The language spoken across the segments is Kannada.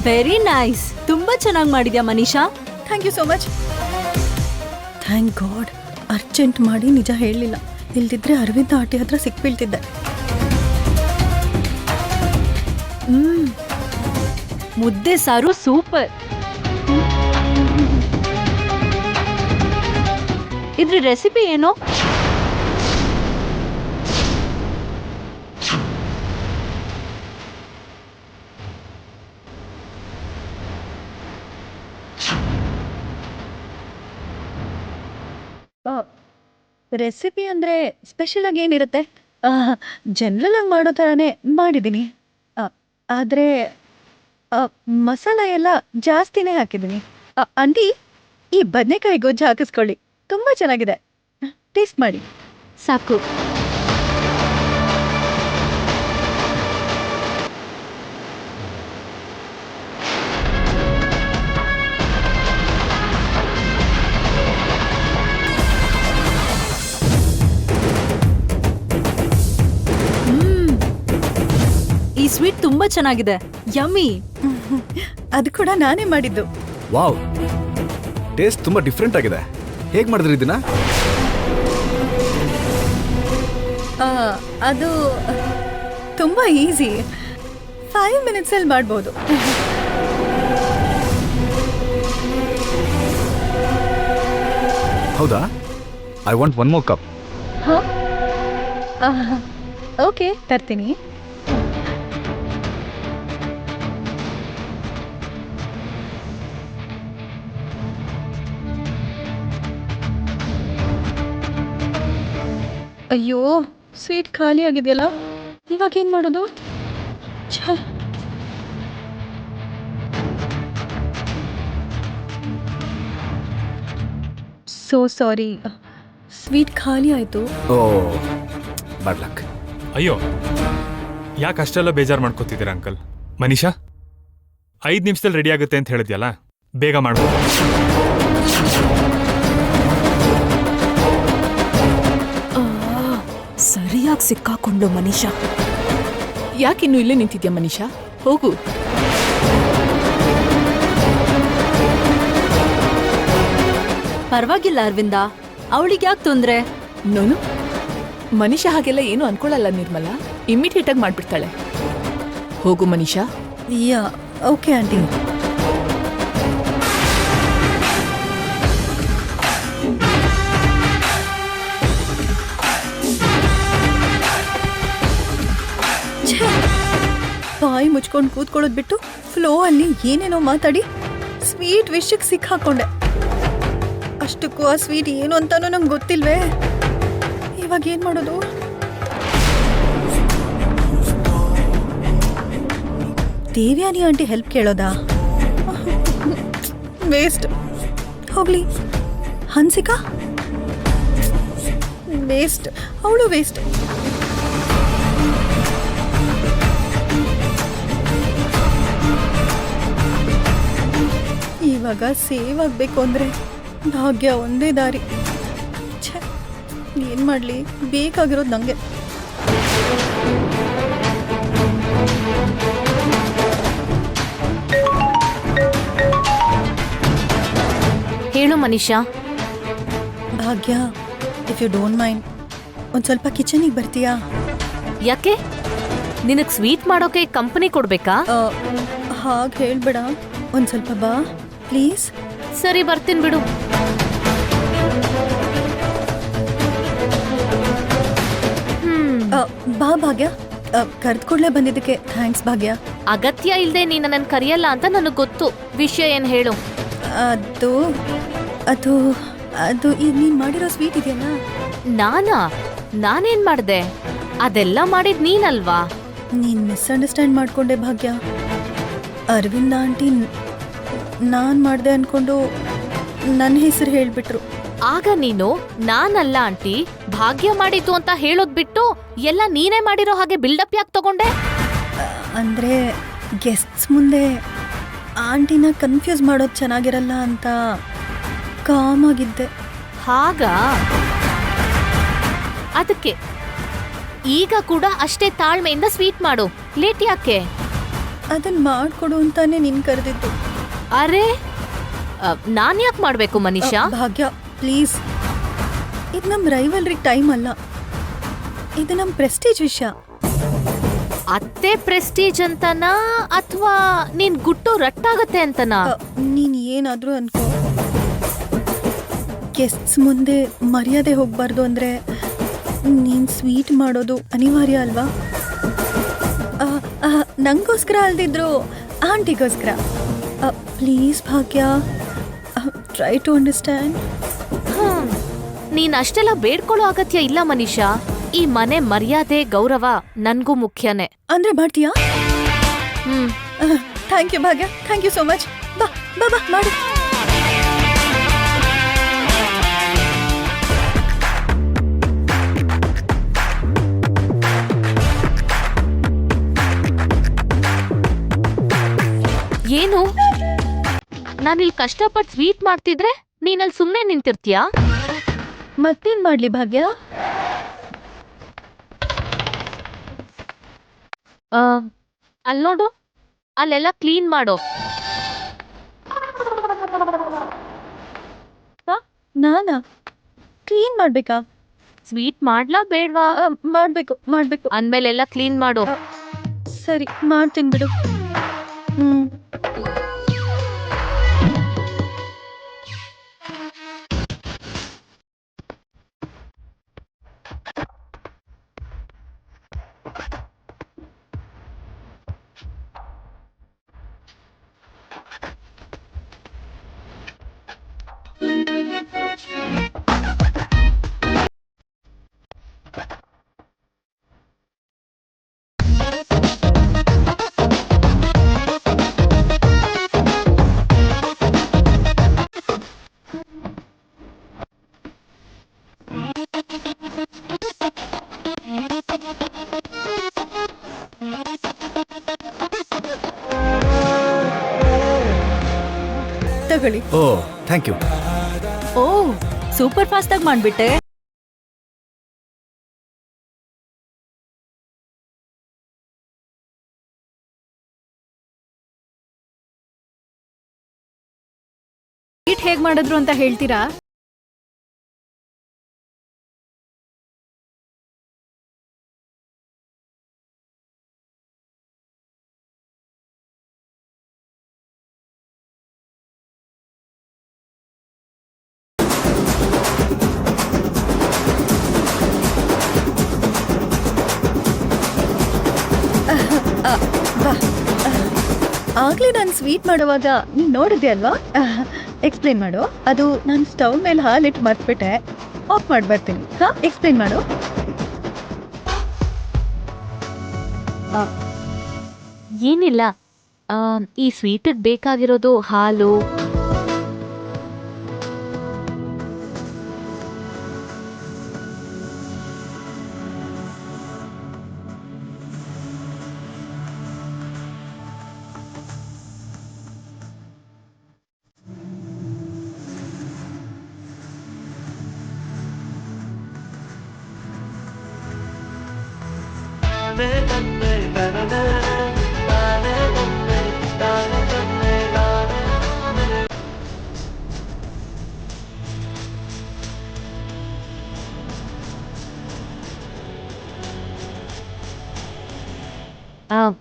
Very nice. ತುಂಬಾ ಚೆನ್ನಾಗಿ ಮಾಡಿದ್ಯಾ Manisha. Thank you so much. Thank god urgent ಮಾಡಿ ನಿಜ ಹೇಳಲಿಲ್ಲ. ಇಲ್ದಿದ್ರೆ ಅರವಿಂದ ಆಂಟಿ ಹತ್ರ ಸಿಕ್ಬೀಳ್ತಿದ್ದೆ. ಮುದ್ದೆ ಸಾರು ಸೂಪರ್. ಇದ್ರ ರೆಸಿಪಿ ಏನು? ರೆಸಿಪಿ ಅಂದರೆ ಸ್ಪೆಷಲಾಗಿ ಏನಿರುತ್ತೆ, ಜನರಲ್ ಆಗಿ ಮಾಡೋ ಥರನೇ ಮಾಡಿದ್ದೀನಿ. ಆದರೆ ಮಸಾಲ ಎಲ್ಲ ಜಾಸ್ತಿನೇ ಹಾಕಿದ್ದೀನಿ. ಆಂಟಿ, ಈ ಬದನೆಕಾಯಿ ಗೊಜ್ಜು ಹಾಕಿಸ್ಕೊಳ್ಳಿ, ತುಂಬ ಚೆನ್ನಾಗಿದೆ. ಟೇಸ್ಟ್ ಮಾಡಿ. ಸಾಕು. ಈ ಸ್ವೀಟ್ ತುಂಬಾ ಚೆನ್ನಾಗಿದೆ. ಯಮ್ಮಿ. ಅದು ಕೂಡ ನಾನೇ ಮಾಡಿದ್ದು. ವಾವ್, ಟೇಸ್ಟ್ ತುಂಬಾ ಡಿಫ್ರೆಂಟ್ ಆಗಿದೆ. ಹೇಗೆ ಮಾಡಿದ್ರಿ ಇದನ್ನ? ಅದು ತುಂಬ ಈಸಿ. 5 ಮಿನಿಟ್ಸಲ್ಲಿ ಮಾಡ್ಬೋದು. ಹೌದಾ? I want 1 more cup. Okay, ತರ್ತೀನಿ. ಅಯ್ಯೋ, ಸ್ವೀಟ್ ಖಾಲಿ ಆಗಿದೆಯಲ್ಲ, ಇವಾಗ ಏನು ಮಾಡೋದು? ಸೋ ಸಾರಿ, ಸ್ವೀಟ್ ಖಾಲಿ ಆಯಿತು. ಓ, ಬ್ಯಾಡ್ ಲಕ್. ಅಯ್ಯೋ, ಯಾಕೆ ಅಷ್ಟೆಲ್ಲ ಬೇಜಾರು ಮಾಡ್ಕೋತಿದ್ದೀರಾ ಅಂಕಲ್? ಮನೀಷಾ, 5 ನಿಮಿಷದಲ್ಲಿ ರೆಡಿ ಆಗುತ್ತೆ ಅಂತ ಹೇಳಿದ್ಯಲ್ಲ, ಬೇಗ ಮಾಡ್ಬೋದು. ಸರಿಯಾಗಿ ಸಿಕ್ಕಾಕೊಂಡು ಮನೀಷಾ. ಯಾಕಿನ್ನು ಇಲ್ಲೇ ನಿಂತಿದ್ಯಾ ಮನೀಷಾ? ಹೋಗು. ಪರವಾಗಿಲ್ಲ ಅರವಿಂದ, ಅವಳಿಗೆ ಯಾಕೆ ತೊಂದ್ರೆ? ನೋನು, ಮನೀಷಾ ಹಾಗೆಲ್ಲ ಏನು ಅನ್ಕೊಳ್ಳಲ್ಲ ನಿರ್ಮಲಾ. ಇಮಿಡಿಯೇಟ್ ಆಗಿ ಮಾಡ್ಬಿಡ್ತಾಳೆ. ಹೋಗು ಮನೀಷಾ. ಯಾ, ಓಕೆ ಆಂಟಿ. ಬಾಯಿ ಮುಚ್ಕೊಂಡು ಕೂತ್ಕೊಳ್ಳೋದು ಬಿಟ್ಟು ಫ್ಲೋ ಅಲ್ಲಿ ಏನೇನೋ ಮಾತಾಡಿ ಸ್ವೀಟ್ ವಿಷಯಕ್ಕೆ ಸಿಕ್ಕಾಕೊಂಡೆ. ಅಷ್ಟಕ್ಕೂ ಆ ಸ್ವೀಟ್ ಏನು ಅಂತಾನೂ ನಂಗೆ ಗೊತ್ತಿಲ್ವೇ. ಇವಾಗ ಏನು ಮಾಡೋದು? ದೇವ್ಯಾನಿ ಆಂಟಿ ಹೆಲ್ಪ್ ಕೇಳೋದಾ? ವೇಸ್ಟ್. ಹೋಗ್ಲಿ. ಹನ್ಸಿಕಾ ವೇಸ್ಟ್, ಅವಳು ವೇಸ್ಟ್. ಇವಾಗ ಸೇವ್ ಆಗಬೇಕು ಅಂದರೆ ಭಾಗ್ಯ ಒಂದೇ ದಾರಿ. ಛೇ, ಏನು ಮಾಡಲಿ? ಬೇಕಾಗಿರೋದು ನನಗೆ. ಹೇಳು ಮನೀಷಾ. ಭಾಗ್ಯ, ಇಫ್ ಯು ಡೋಂಟ್ ಮೈಂಡ್, ಒಂದು ಸ್ವಲ್ಪ ಕಿಚನಿಗೆ ಬರ್ತೀಯಾ? ಯಾಕೆ? ನಿನಗೆ ಸ್ವೀಟ್ ಮಾಡೋಕೆ ಕಂಪನಿ ಕೊಡ್ಬೇಕಾ? ಹಾಗೆ ಹೇಳ್ಬೇಡ, ಒಂದು ಸ್ವಲ್ಪ ಬಾ ಪ್ಲೀಸ್. ಸರಿ, ಬರ್ತೀನಿ ಬಿಡು. ಬಾ ಭಾಗ್ಯ. ಕರೆದು ಕೂಡಲೇ ಬಂದಿದ್ದಕ್ಕೆ ಥ್ಯಾಂಕ್ಸ್ ಭಾಗ್ಯ. ಅಗತ್ಯ ಇಲ್ಲದೆ ನೀನು ನನ್ನ ಕರೆಯಲ್ಲ ಅಂತ ನನಗೆ ಗೊತ್ತು. ವಿಷಯ ಏನು ಹೇಳು? ಅದು ಅದು ಅದು ಈಗ ನೀನು ಮಾಡಿರೋ ಸ್ವೀಟ್ ಇದೆಯಲ್ಲ. ನಾನೇನ್ ಮಾಡ್ದೆ? ಅದೆಲ್ಲ ಮಾಡಿದ್ ನೀನಲ್ವಾ? ನೀನು ಮಿಸ್ಅಂಡರ್ಸ್ಟ್ಯಾಂಡ್ ಮಾಡ್ಕೊಂಡೆ ಭಾಗ್ಯ. ಅರವಿಂದ ಆಂಟಿ ನಾನು ಮಾಡಿದೆ ಅನ್ಕೊಂಡು ನನ್ನ ಹೆಸರು ಹೇಳಿಬಿಟ್ರು. ಆಗ ನೀನು ನಾನಲ್ಲ ಆಂಟಿ, ಭಾಗ್ಯ ಮಾಡಿದ್ದು ಅಂತ ಹೇಳೋದ್ ಬಿಟ್ಟು ಎಲ್ಲ ನೀನೇ ಮಾಡಿರೋ ಹಾಗೆ ಬಿಲ್ಡಪ್ ಯಾಕೆ ತಗೊಂಡೆ? ಅಂದರೆ ಗೆಸ್ಟ್ಸ್ ಮುಂದೆ ಆಂಟಿನ ಕನ್ಫ್ಯೂಸ್ ಮಾಡೋದು ಚೆನ್ನಾಗಿರಲ್ಲ ಅಂತ ಕಾಮಾಗಿದ್ದೆ. ಹಾಗಾ? ಅದಕ್ಕೆ ಈಗ ಕೂಡ ಅಷ್ಟೇ ತಾಳ್ಮೆಯಿಂದ ಸ್ವೀಟ್ ಮಾಡು. ಲೇಟ್ ಯಾಕೆ? ಅದನ್ನ ಮಾಡ್ಕೊಡು ಅಂತಾನೆ ನಿನ್ ಕರೆದಿದ್ದು. ಅರೆ ನಾನ್ ಯಾಕೆ ಮಾಡ್ಬೇಕು ಮನೀಷಾ? ಭಾಗ್ಯ ಪ್ಲೀಸ್, ಇದು ನಮ್ ರೈವಲ್ರಿ ಟೈಮ್ ಅಲ್ಲ, ಇದು ನಮ್ ಪ್ರೆಸ್ಟೀಜ್ ವಿಷಯ. ಅತ್ತೆ ಪ್ರೆಸ್ಟೀಜ್ ಅಂತನಾ ಅಥವಾ ನೀನ್ ಗುಟ್ಟು ರಟ್ಟಾಗತ್ತೆ ಅಂತನಾ? ನೀನ್ ಏನಾದ್ರೂ ಅನ್ಕೋ, ಗೆಸ್ಟ್ಸ್ ಮುಂದೆ ಮರ್ಯಾದೆ ಹೋಗ್ಬಾರ್ದು ಅಂದ್ರೆ ನೀನ್ ಸ್ವೀಟ್ ಮಾಡೋದು ಅನಿವಾರ್ಯ ಅಲ್ವಾ? ನಂಗೋಸ್ಕರ ಅಲ್ದಿದ್ರು ಆಂಟಿಗೋಸ್ಕರ. Please Bhagya, try to understand. ನೀನ್ ಅಷ್ಟೆಲ್ಲ ಬೇಡ್ಕೊಳ್ಳೋ ಅಗತ್ಯ ಇಲ್ಲ ಮನೀಷಾ. ಈ ಮನೆ ಮರ್ಯಾದೆ ಗೌರವ ನನ್ಗೂ ಮುಖ್ಯನೇ. ಅಂದ್ರೆ ಮಾಡ್ತೀಯಾ? ಹ್ಮ್. Thank you Bhagya, thank you so much. ಬಾ ಬಾ ಬಾ ಮಾಡು. ಏನು? ನಾನಿಲ್ಲಿ ಕಷ್ಟಪಟ್ಟು ಸ್ವೀಟ್ ಮಾಡ್ತಿದ್ರೆ ನೀನಲ್ಲಿ ಸುಮ್ಮನೆ ನಿಂತಿರ್ತೀಯಾ? ಮತ್ತೇನ್ ಮಾಡ್ಲಿ ಭಾಗ್ಯ? ಅಲ್ಲಿ ನೋಡು, ಅಲ್ಲೆಲ್ಲ ಕ್ಲೀನ್ ಮಾಡು. ನಾನಾ ಕ್ಲೀನ್ ಮಾಡ್ಬೇಕಾ? ಸ್ವೀಟ್ ಮಾಡ್ಲಾ ಬೇಡ್ವಾ? ಮಾಡ್ಬೇಕು ಮಾಡ್ಬೇಕು. ಅಂದ್ಮೇಲೆಲ್ಲ ಕ್ಲೀನ್ ಮಾಡು. ಸರಿ ಮಾಡ್ತೀನಿ ಬಿಡು. ಹ್ಮ್. ತಗೊಳ್ಳಿ. ಓ ಥ್ಯಾಂಕ್ ಯು. ಓ ಸೂಪರ್ ಫಾಸ್ಟ್ ಆಗಿ ಮಾಡ್ಬಿಟ್ಟೆ. ಸ್ವೀಟ್ ಹೇಗ್ ಮಾಡಿದ್ರು ಅಂತ ಹೇಳ್ತೀರಾ? ಆಗ್ಲೇ ನಾನು ಸ್ವೀಟ್ ಮಾಡುವಾಗ ನೀನು ನೋಡಿದೆ ಅಲ್ವಾ? ಎಕ್ಸ್ಪ್ಲೇನ್ ಮಾಡು. ಅದು ನಾನು ಸ್ಟವ್ ಮೇಲೆ ಹಾಲಿಟ್ಟು ಮರ್ತ್ಬಿಟ್ಟೆ, ಆಫ್ ಮಾಡಿ ಬರ್ತೀನಿ. ಹಾ, ಎಕ್ಸ್ಪ್ಲೇನ್ ಮಾಡು. ಏನಿಲ್ಲ, ಈ ಸ್ವೀಟಿಗೆ ಬೇಕಾಗಿರೋದು ಹಾಲು,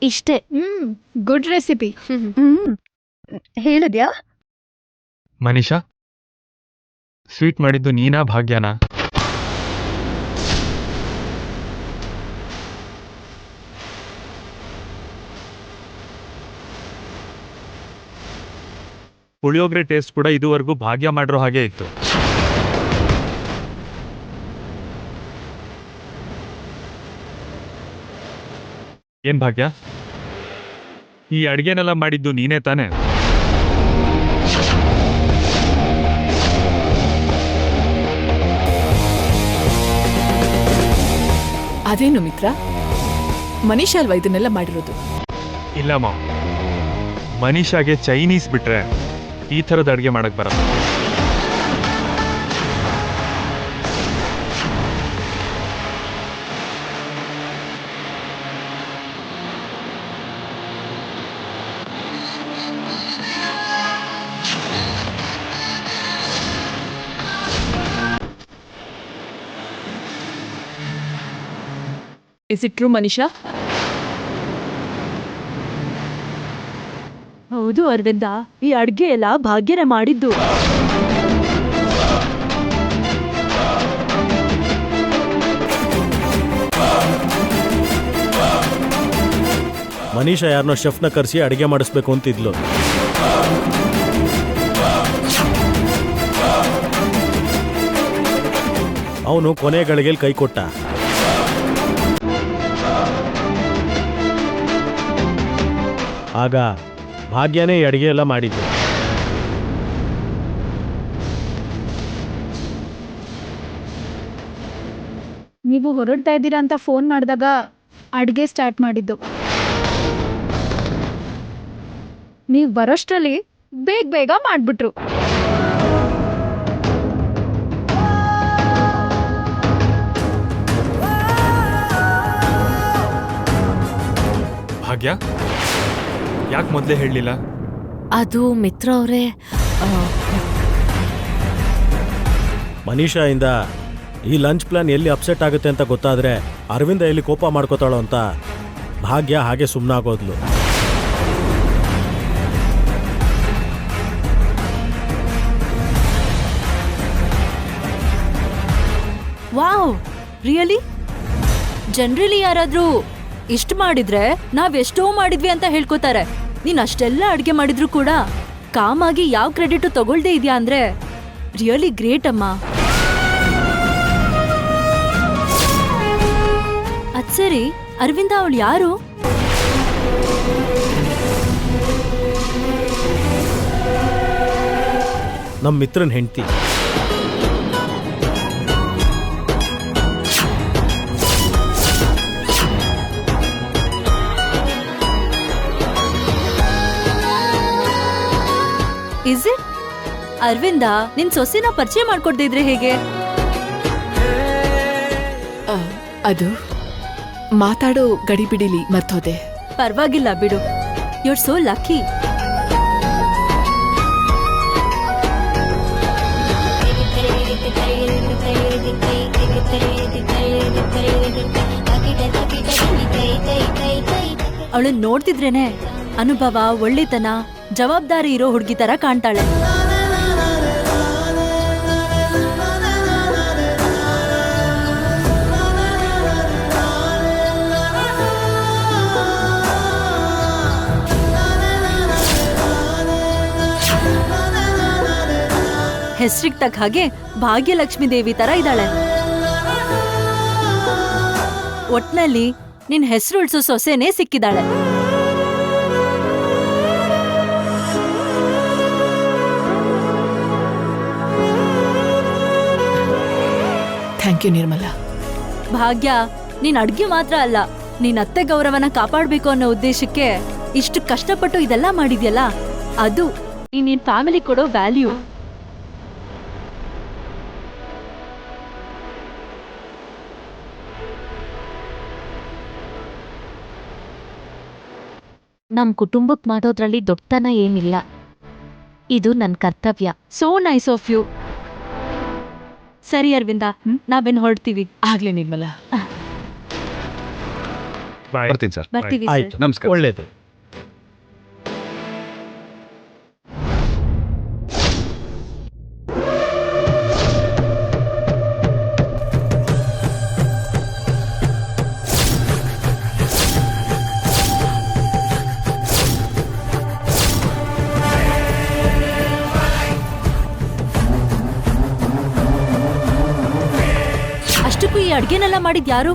ಇಷ್ಟೇ. Good recipe. ಹೇಳಿದ್ಯಾ? ಮನೀಷಾ, ಸ್ವೀಟ್ ಮಾಡಿದ್ದು ನೀನಾ ಭಾಗ್ಯನಾ? ಪುಳಿಯೋಗರೆ ಟೇಸ್ಟ್ ಕೂಡ ಇದುವರೆಗೂ ಭಾಗ್ಯ ಮಾಡಿರೋ ಹಾಗೆ ಇತ್ತು. ಏನ್ ಭಾಗ್ಯ, ಈ ಅಡ್ಗೆನೆಲ್ಲ ಮಾಡಿದ್ದು ನೀನೇ ತಾನೆ? ಅದೇನು ಮಿತ್ರ, ಮನೀಷಾ ಅಲ್ವಾ ಇದನ್ನೆಲ್ಲ ಮಾಡಿರೋದು? ಇಲ್ಲ ಮಾವ್, ಮನೀಷಾಗೆ ಚೈನೀಸ್ ಬಿಟ್ರೆ ಈ ಥರದ ಅಡುಗೆ ಮಾಡಕ್ ಬರಲ್ಲ. Is it true Manisha? ಹೌದು ಅರವಿಂದ, ಈ ಅಡ್ಗೆ ಎಲ್ಲ ಭಾಗ್ಯನೇ ಮಾಡಿದ್ದು. ಮನೀಷಾ ಯಾರನ್ನೋ ಶೆಫ್ನ ಕರೆಸಿ ಅಡುಗೆ ಮಾಡಿಸ್ಬೇಕು ಅಂತಿದ್ಲು. ಅವನು ಕೊನೆ ಗಳಿಗೆಯಲ್ಲಿ ಕೈ ಕೊಟ್ಟ. ಆಗ ಭಾಗ್ಯನೇ ಈ ಅಡುಗೆ ಎಲ್ಲ ಮಾಡಿದ್ದು. ನೀವು ಹೊರಡ್ತಾ ಇದ್ದೀರಾ ಅಂತ ಫೋನ್ ಮಾಡಿದಾಗ ಅಡುಗೆ ಸ್ಟಾರ್ಟ್ ಮಾಡಿದ್ದು. ನೀವು ಬರೋಷ್ಟರಲ್ಲಿ ಬೇಗ ಮಾಡಿಬಿಟ್ರು. ಭಾಗ್ಯ, ಯಾಕೆ ಮೊದಲೇ ಹೇಳಲಿಲ್ಲ? ಅದು ಮಿತ್ರ ಅವರೇ, ಮನೀಷಾಯಿಂದ ಈ ಲಂಚ್ ಪ್ಲಾನ್ ಎಲ್ಲಿ ಅಪ್ಸೆಟ್ ಆಗುತ್ತೆ ಅಂತ ಗೊತ್ತಾದರೆ ಅರವಿಂದ ಎಲ್ಲಿ ಕೋಪ ಮಾಡ್ಕೋತಾಳೋ ಅಂತ ಭಾಗ್ಯ ಹಾಗೆ ಸುಮ್ಮನಾಗೋದ್ಲು. Wow, really? ಜನರಲಿ ಯಾರಾದ್ರೂ ಇಷ್ಟ ಮಾಡಿದ್ರೆ ನಾವೆಷ್ಟೋ ಮಾಡಿದ್ವಿ ಅಂತ ಹೇಳ್ಕೊತಾರೆ. ನೀನ್ ಅಷ್ಟೆಲ್ಲ ಅಡ್ಗೆ ಮಾಡಿದ್ರು ಕೂಡ ಕಾಮಾಗಿ ಯಾವ ಕ್ರೆಡಿಟ್ ತಗೊಳ್ದೇ ಇದೆಯಾ ಅಂದ್ರೆ ರಿಯಲಿ ಗ್ರೇಟ್ ಅಮ್ಮ. ಅದ್ ಸರಿ, ಅರವಿಂದ ಅವಳು ಯಾರು? ನಮ್ಮ ಮಿತ್ರನ ಹೆಂಡತಿ. Is it? ಅರವಿಂದ ನಿನ್ ಸೊಸೆನ ಪರಿಚಯ ಮಾಡ್ಕೊಡ್ದಿದ್ರೆ ಹೇಗೆ? ಅದು ಮಾತಾಡೋ ಗಡಿಬಿಡಿಲಿ ಮರ್ತೋದೆ. ಪರವಾಗಿಲ್ಲ ಬಿಡು, ಯು ಆರ್ ಸೋ ಲಕ್ಕಿ. ಅವಳನ್ನ ನೋಡ್ತಿದ್ರೇನೆ ಅನುಭವ, ಒಳ್ಳೆತನ, ಜವಾಬ್ದಾರಿ ಇರೋ ಹುಡುಗಿ ತರ ಕಾಣ್ತಾಳೆ. ಹೆಸರಿಗೆ ತಕ್ಕ ಹಾಗೆ ಭಾಗ್ಯಲಕ್ಷ್ಮಿ ದೇವಿ ತರ ಇದ್ದಾಳೆ. ಒಟ್ನಲ್ಲಿ ನಿನ್ ಹೆಸರು ಉಳಿಸೋ ಸೊಸೆನೇ ಸಿಕ್ಕಿದಾಳೆ. Thank you Nirmala. ಭಾಗ್ಯ, ನೀನ್ ಅಡ್ಗೆ ಮಾತ್ರ ಅಲ್ಲ, ನೀನ್ ಅತ್ತೆ ಗೌರವನ ಕಾಪಾಡ್ಬೇಕು ಅನ್ನೋ ಉದ್ದೇಶಕ್ಕೆ ಇಷ್ಟು ಕಷ್ಟಪಟ್ಟು ಇದೆಲ್ಲ ಮಾಡಿದ್ಯಲ್ಲ, ಅದು ನಿನ್ ಫ್ಯಾಮಿಲಿ ಕೊಡೋ ವ್ಯಾಲ್ಯೂ. ನಮ್ ಕುಟುಂಬಕ್ ಮಾಡೋದ್ರಲ್ಲಿ ದೊಡ್ಡತನ ಏನಿಲ್ಲ, ಇದು ನನ್ ಕರ್ತವ್ಯ. So nice of you. ಸರಿ ಅರವಿಂದ, ನಾವೇನ್ ಹೊರಡ್ತೀವಿ. ಆಗ್ಲಿ ನಿರ್ಮಲಾ. ಬಾಯ್. ಬರ್ತೀನಿ ಸರ್. ಬರ್ತೀವಿ ಆಯ್ತು, ಸರ್. ನಮಸ್ಕಾರ. ಒಳ್ಳೇದು. ಅಷ್ಟಕ್ಕೂ ಈ ಅಡ್ಗೆನೆಲ್ಲ ಮಾಡಿದ್ ಯಾರು?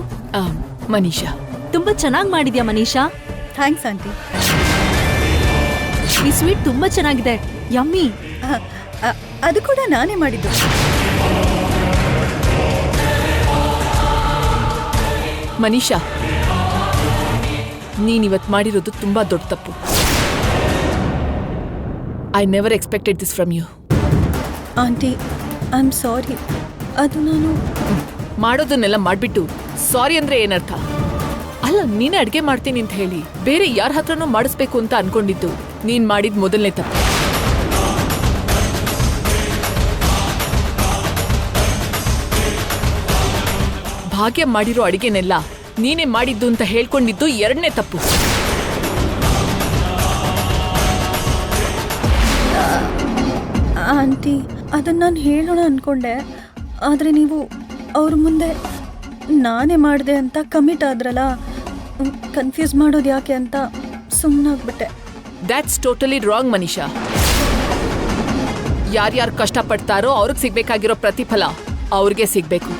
ಮನೀಷಾ. ತುಂಬಾ ಚೆನ್ನಾಗಿ ಮಾಡಿದ್ಯಾ ಮನೀಷಾ. Thanks aunty. ಈ ಸ್ವೀಟ್ ತುಂಬಾ ಚೆನ್ನಾಗಿದೆ, ಯಮ್ಮಿ. ಅದು ಕೂಡ ನಾನೇ ಮಾಡಿದ್ದು. ಮನೀಷಾ, ನೀನಿವತ್ತು ಮಾಡಿರೋದು ತುಂಬಾ ದೊಡ್ಡ ತಪ್ಪು. I never expected this from you. Aunty, I am sorry. ಅದು ನಾನು ಮಾಡೋದನ್ನೆಲ್ಲ ಮಾಡ್ಬಿಟ್ಟು ಸಾರಿ ಅಂದ್ರೆ ಏನರ್ಥ? ಅಲ್ಲ, ನೀನೇ ಅಡ್ಗೆ ಮಾಡ್ತೀನಿ ಅಂತ ಹೇಳಿ ಬೇರೆ ಯಾರ ಹತ್ರನೂ ಮಾಡಿಸ್ಬೇಕು ಅಂತ ಅನ್ಕೊಂಡಿದ್ದು ನೀನ್ ಮಾಡಿದ ಮೊದಲನೇ ತಪ್ಪು. ಭಾಗ್ಯ ಮಾಡಿರೋ ಅಡಿಗೆನೆಲ್ಲ ನೀನೇ ಮಾಡಿದ್ದು ಅಂತ ಹೇಳ್ಕೊಂಡಿದ್ದು ಎರಡನೇ ತಪ್ಪು. ಆಂಟಿ ಅದನ್ನು ನಾನು ಹೇಳೋಣ ಅಂದ್ಕೊಂಡೆ, ಆದರೆ ನೀವು ಅವ್ರ ಮುಂದೆ ನಾನೇ ಮಾಡಿದೆ ಅಂತ ಕಮಿಟ್ ಆದ್ರಲ್ಲ, ಕನ್ಫ್ಯೂಸ್ ಮಾಡೋದು ಯಾಕೆ ಅಂತ ಸುಮ್ಮನಾಗ್ಬಿಟ್ಟೆ. That's totally wrong Manisha. ಯಾರ್ಯಾರು ಕಷ್ಟಪಡ್ತಾರೋ ಅವ್ರಿಗೆ ಸಿಗ್ಬೇಕಾಗಿರೋ ಪ್ರತಿಫಲ ಅವ್ರಿಗೆ ಸಿಗ್ಬೇಕು.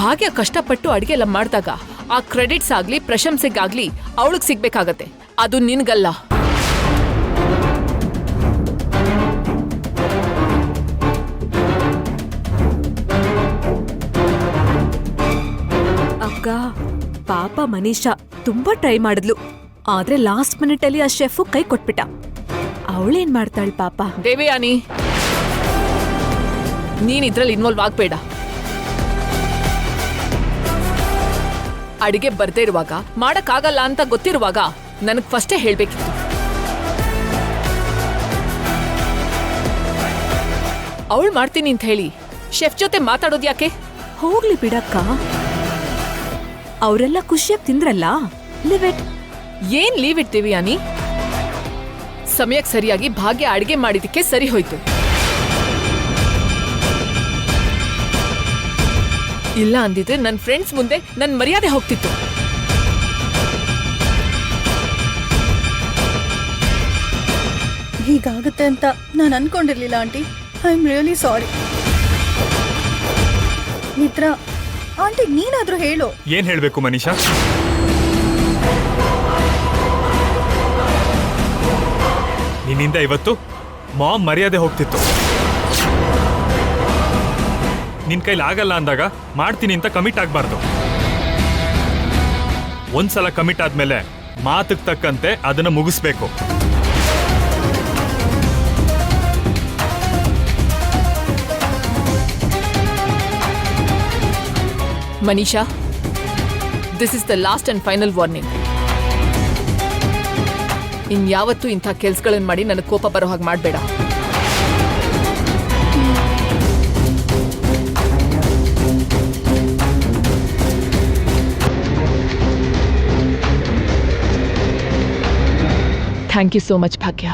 ಭಾಗ್ಯ ಕಷ್ಟಪಟ್ಟು ಅಡಿಗೆ ಎಲ್ಲ ಮಾಡಿದಾಗ ಆ ಕ್ರೆಡಿಟ್ಸ್ ಆಗ್ಲಿ ಪ್ರಶಂಸೆಗಾಗ್ಲಿ ಅವಳಿಗೆ ಸಿಗ್ಬೇಕಾಗತ್ತೆ, ಅದು ನಿನ್ಗಲ್ಲ. ಅಕ್ಕ, ಪಾಪ ಮನೀಷಾ ತುಂಬಾ ಟ್ರೈ ಮಾಡಿದ್ಲು, ಆದ್ರೆ ಲಾಸ್ಟ್ ಮಿನಿಟ್ ಅಲ್ಲಿ ಆ ಶೆಫ್ ಕೈ ಕೊಟ್ಬಿಟ್ಟ. ಅವಳೇನ್ ಮಾಡ್ತಾಳೆ ಪಾಪ. ದೇವಯಾನಿ, ನೀನ್ ಇದ್ರಲ್ಲಿ ಇನ್ವಾಲ್ವ್ ಆಗ್ಬೇಡ. ಅಡಿಗೆ ಬರ್ದೇ ಇರುವಾಗ, ಮಾಡಕ್ಕಾಗಲ್ಲ ಅಂತ ಗೊತ್ತಿರುವಾಗ ನನಗ್ ಫಸ್ಟೇ ಹೇಳ್ಬೇಕಿತ್ತು. ಅವಳು ಮಾಡ್ತೀನಿ ಅಂತ ಹೇಳಿ ಶೆಫ್ ಜೊತೆ ಮಾತಾಡೋದು ಯಾಕೆ? ಹೋಗ್ಲಿ ಬಿಡಕ್ಕ, ಅವರೆಲ್ಲ ಖುಷಿಯಾಗಿ ತಿಂದ್ರಲ್ಲ, ಲಿವ್ ಇಟ್. ಏನ್ ಲೀವ್ ಇಟ್ ದೇವಯಾನಿ? ಸಮಯಕ್ಕೆ ಸರಿಯಾಗಿ ಭಾಗ್ಯ ಅಡಿಗೆ ಮಾಡಿದಕ್ಕೆ ಸರಿ ಹೋಯ್ತು. ಇಲ್ಲ ಅಂದಿದ್ರೆ ನನ್ನ ಫ್ರೆಂಡ್ಸ್ ಮುಂದೆ ನನ್ನ ಮರ್ಯಾದೆ ಹೋಗ್ತಿತ್ತು. ಹೀಗಾಗುತ್ತೆ ಅಂತ ನಾನು ಅನ್ಕೊಂಡಿರ್ಲಿಲ್ಲ aunty. I am really sorry. Mitra, aunty ನೀನಾದ್ರೂ ಹೇಳು. ಏನ್ ಹೇಳ್ಬೇಕು ಮನೀಷಾ? ನಿನ್ನಿಂದ ಇವತ್ತು ಮಾಮ್ ಮರ್ಯಾದೆ ಹೋಗ್ತಿತ್ತು. ನಿನ್ ಕೈಲಿ ಆಗಲ್ಲ ಅಂದಾಗ ಮಾಡ್ತೀನಿ ಅಂತ ಕಮಿಟ್ ಆಗ್ಬಾರ್ದು. ಒಂದ್ಸಲ ಕಮಿಟ್ ಆದ್ಮೇಲೆ ಮಾತಿಗೆ ತಕ್ಕಂತೆ ಅದನ್ನ ಮುಗಿಸ್ಬೇಕು. Manisha, this is the last and final warning. ಇನ್ಯಾವತ್ತೂ ಇಂಥ ಕೆಲ್ಸಗಳನ್ನ ಮಾಡಿ ನನಗೆ ಕೋಪ ಬರೋ ಹಾಗೆ ಮಾಡಬೇಡ. Thank you so much Bhagya.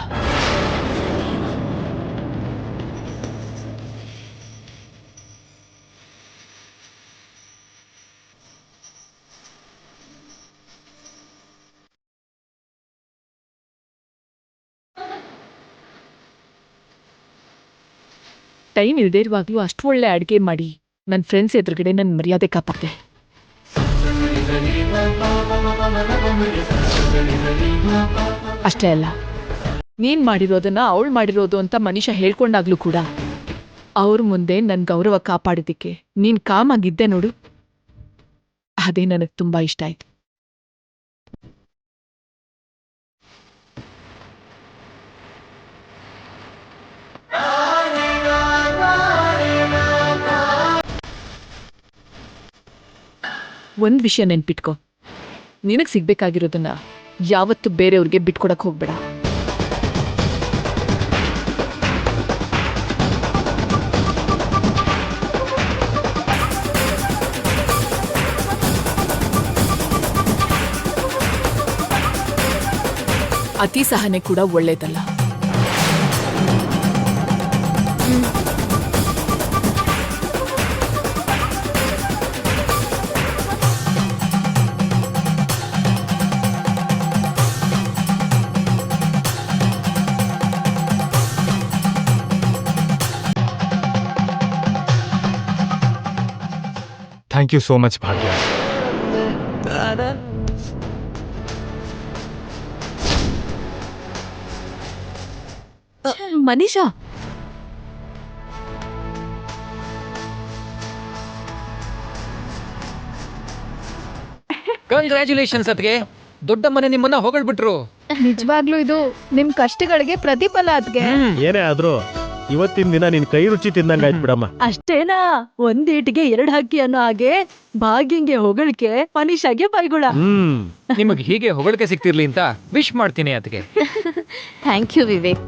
Time ಇಲ್ಲದೆ ಇರುವಾಗಲೂ ಅಷ್ಟು ಒಳ್ಳೆ ಅಡುಗೆ ಮಾಡಿ ನನ್ನ ಫ್ರೆಂಡ್ಸ್ ಎದುರುಗಡೆ ನನ್ನ ಮರ್ಯಾದೆ ಕಾಪಾಡ್ದೆ. ಅಷ್ಟೇ ಅಲ್ಲ, ನೀನ್ ಮಾಡಿರೋದನ್ನ ಅವಳು ಮಾಡಿರೋದು ಅಂತ ಮನೀಷಾ ಹೇಳ್ಕೊಂಡಾಗ್ಲೂ ಕೂಡ ಅವ್ರ ಮುಂದೆ ನನ್ನ ಗೌರವ ಕಾಪಾಡಿದ್ದಕ್ಕೆ ನೀನ್ ಕಾಮಾಗಿದ್ದೆ ನೋಡು, ಅದೇ ನನಗೆ ತುಂಬಾ ಇಷ್ಟ ಆಯ್ತು. ಒಂದ್ ವಿಷಯ ನೆನ್ಪಿಟ್ಕೋ, ನಿನಗ್ ಸಿಗ್ಬೇಕಾಗಿರೋದನ್ನ ಯಾವತ್ತು ಬೇರೆಯವ್ರಿಗೆ ಬಿಟ್ಕೊಡಕ್ ಹೋಗ್ಬೇಡ. ಅತಿ ಸಹನೆ ಕೂಡ ಒಳ್ಳೇದಲ್ಲ. Thank you so much Bhagya. Manisha, congratulations ಅತ್ಗೆ, ದೊಡ್ಡ ಮನೆ ನಿಮ್ಮನ್ನ ಹೊಗಳ್ಬಿಟ್ರು. ನಿಜವಾಗ್ಲೂ ಇದು ನಿಮ್ ಕಷ್ಟಗಳಿಗೆ ಪ್ರತಿಫಲ ಅದ್ಗೆ. ಏನೇ ಆದ್ರೂ ಇವತ್ತಿನ ದಿನ ನಿನ್ ಕೈ ರುಚಿ ತಿಂದಂಗ ಆಯ್ತು ಬಿಡಮ್ಮ. ಅಷ್ಟೇನಾ, ಒಂದೇಟಿಗೆ 2 ಹಕ್ಕಿ ಅನ್ನೋ ಹಾಗೆ ಭಾಗ್ಯಂಗೆ ಹೊಗಳಿಕೆ, ಮನೀಷಾಗೆ ಬೈಗುಳ. ನಿಮಗೆ ಹೀಗೆ ಹೊಗಳಿಕೆ ಸಿಗ್ತಿರ್ಲಿ ಅಂತ ವಿಶ್ ಮಾಡ್ತೀನಿ ಅದಕ್ಕೆ. Thank you Vivek.